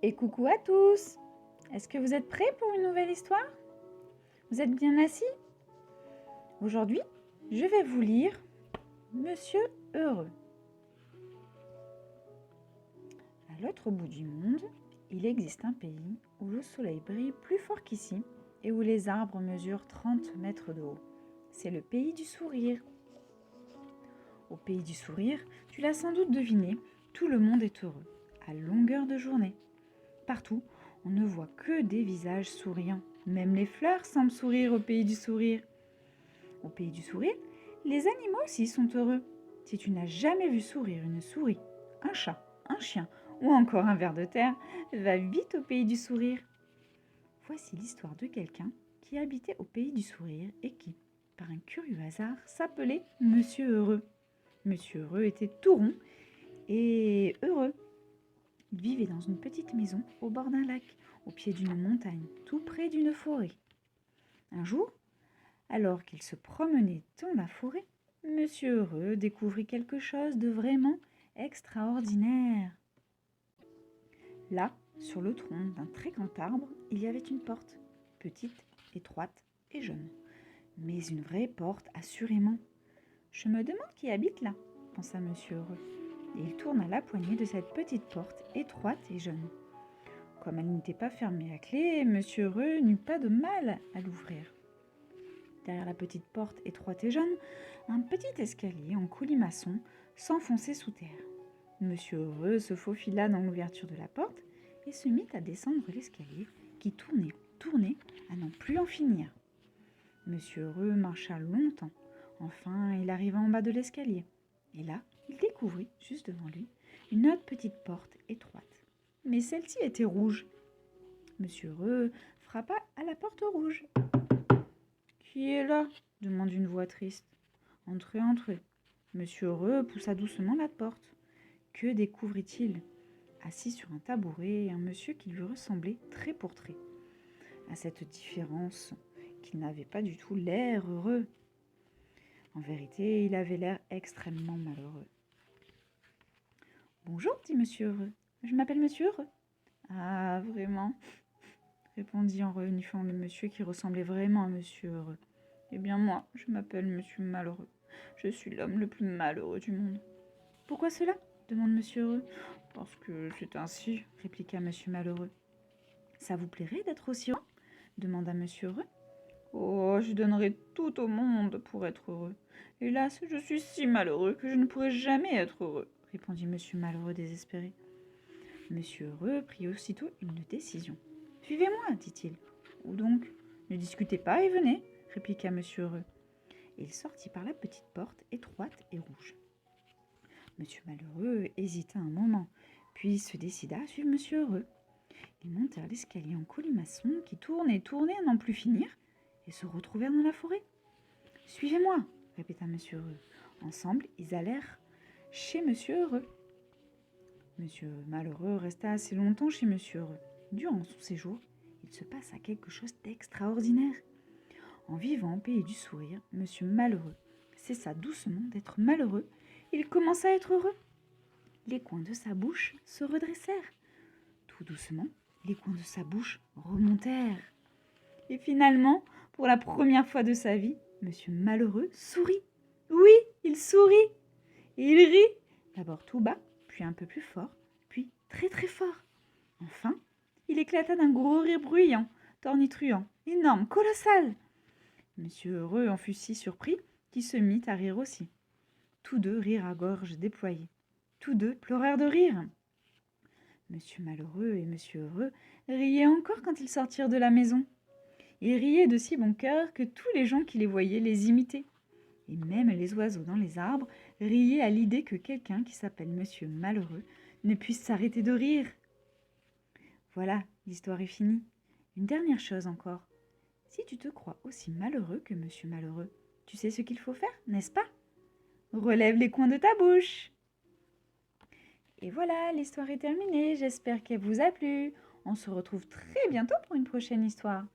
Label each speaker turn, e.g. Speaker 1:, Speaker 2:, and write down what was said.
Speaker 1: Et coucou à tous! Est-ce que vous êtes prêts pour une nouvelle histoire? Vous êtes bien assis? Aujourd'hui, je vais vous lire Monsieur Heureux. À l'autre bout du monde, il existe un pays où le soleil brille plus fort qu'ici et où les arbres mesurent 30 mètres de haut. C'est le pays du sourire. Au pays du sourire, tu l'as sans doute deviné, tout le monde est heureux, à longueur de journée. Partout, on ne voit que des visages souriants. Même les fleurs semblent sourire au pays du sourire. Au pays du sourire, les animaux aussi sont heureux. Si tu n'as jamais vu sourire une souris, un chat, un chien ou encore un ver de terre, va vite au pays du sourire. Voici l'histoire de quelqu'un qui habitait au pays du sourire et qui, par un curieux hasard, s'appelait Monsieur Heureux. Monsieur Heureux était tout rond et heureux. Il vivait dans une petite maison au bord d'un lac, au pied d'une montagne, tout près d'une forêt. Un jour, alors qu'il se promenait dans la forêt, Monsieur Heureux découvrit quelque chose de vraiment extraordinaire. Là, sur le tronc d'un très grand arbre, il y avait une porte, petite, étroite et jaune. Mais une vraie porte, assurément. « Je me demande qui habite là », pensa Monsieur Heureux. Et il tourna la poignée de cette petite porte étroite et jaune. Comme elle n'était pas fermée à clé, Monsieur Heureux n'eut pas de mal à l'ouvrir. Derrière la petite porte étroite et jaune, un petit escalier en colimaçon s'enfonçait sous terre. Monsieur Heureux se faufila dans l'ouverture de la porte et se mit à descendre l'escalier qui tournait à n'en plus en finir. Monsieur Heureux marcha longtemps. Enfin, il arriva en bas de l'escalier. Et là, il découvrit, juste devant lui, une autre petite porte étroite. Mais celle-ci était rouge. Monsieur Heureux frappa à la porte rouge. « Qui est là ?» demanda une voix triste. « Entrez, entrez. » Monsieur Heureux poussa doucement la porte. Que découvrit-il? Assis sur un tabouret, un monsieur qui lui ressemblait trait pour trait. À cette différence, qu'il n'avait pas du tout l'air heureux. En vérité, il avait l'air extrêmement malheureux. « Bonjour, dit Monsieur Heureux. Je m'appelle Monsieur Heureux. »« Ah, vraiment ?» répondit en reniflant le monsieur qui ressemblait vraiment à Monsieur Heureux. « Eh bien moi, je m'appelle Monsieur Malheureux. Je suis l'homme le plus malheureux du monde. »« Pourquoi cela ?» demande Monsieur Heureux. « Parce que c'est ainsi, » répliqua Monsieur Malheureux. « Ça vous plairait d'être aussi heureux ?» demanda Monsieur Heureux. « Oh, je donnerais tout au monde pour être heureux. Hélas, je suis si malheureux que je ne pourrai jamais être heureux, » répondit Monsieur Malheureux désespéré. Monsieur Heureux prit aussitôt une décision. « Suivez-moi, dit-il. »« Où donc ? Ne discutez pas et venez, » répliqua Monsieur Heureux. Et il sortit par la petite porte étroite et rouge. Monsieur Malheureux hésita un moment, puis se décida à suivre Monsieur Heureux. Ils montèrent l'escalier en colimaçon qui tournait à n'en plus finir et se retrouvèrent dans la forêt. « Suivez-moi, » répéta Monsieur Heureux. Ensemble, ils allèrent chez Monsieur Heureux. Monsieur Malheureux resta assez longtemps chez Monsieur Heureux. Durant son séjour, il se passa quelque chose d'extraordinaire. En vivant au pays du sourire, Monsieur Malheureux cessa doucement d'être malheureux. Il commença à être heureux. Les coins de sa bouche se redressèrent. Tout doucement, les coins de sa bouche remontèrent. Et finalement, pour la première fois de sa vie, Monsieur Malheureux sourit. Oui, il sourit. Et il rit, d'abord tout bas, puis un peu plus fort, puis très très fort. Enfin, il éclata d'un gros rire bruyant, tornitruant, énorme, colossal. Monsieur Heureux en fut si surpris qu'il se mit à rire aussi. Tous deux rirent à gorge déployée. Tous deux pleurèrent de rire. Monsieur Malheureux et Monsieur Heureux riaient encore quand ils sortirent de la maison. Ils riaient de si bon cœur que tous les gens qui les voyaient les imitaient. Et même les oiseaux dans les arbres riaient à l'idée que quelqu'un qui s'appelle Monsieur Malheureux ne puisse s'arrêter de rire. Voilà, l'histoire est finie. Une dernière chose encore. Si tu te crois aussi malheureux que Monsieur Malheureux, tu sais ce qu'il faut faire, n'est-ce pas? Relève les coins de ta bouche. Et voilà, l'histoire est terminée. J'espère qu'elle vous a plu. On se retrouve très bientôt pour une prochaine histoire.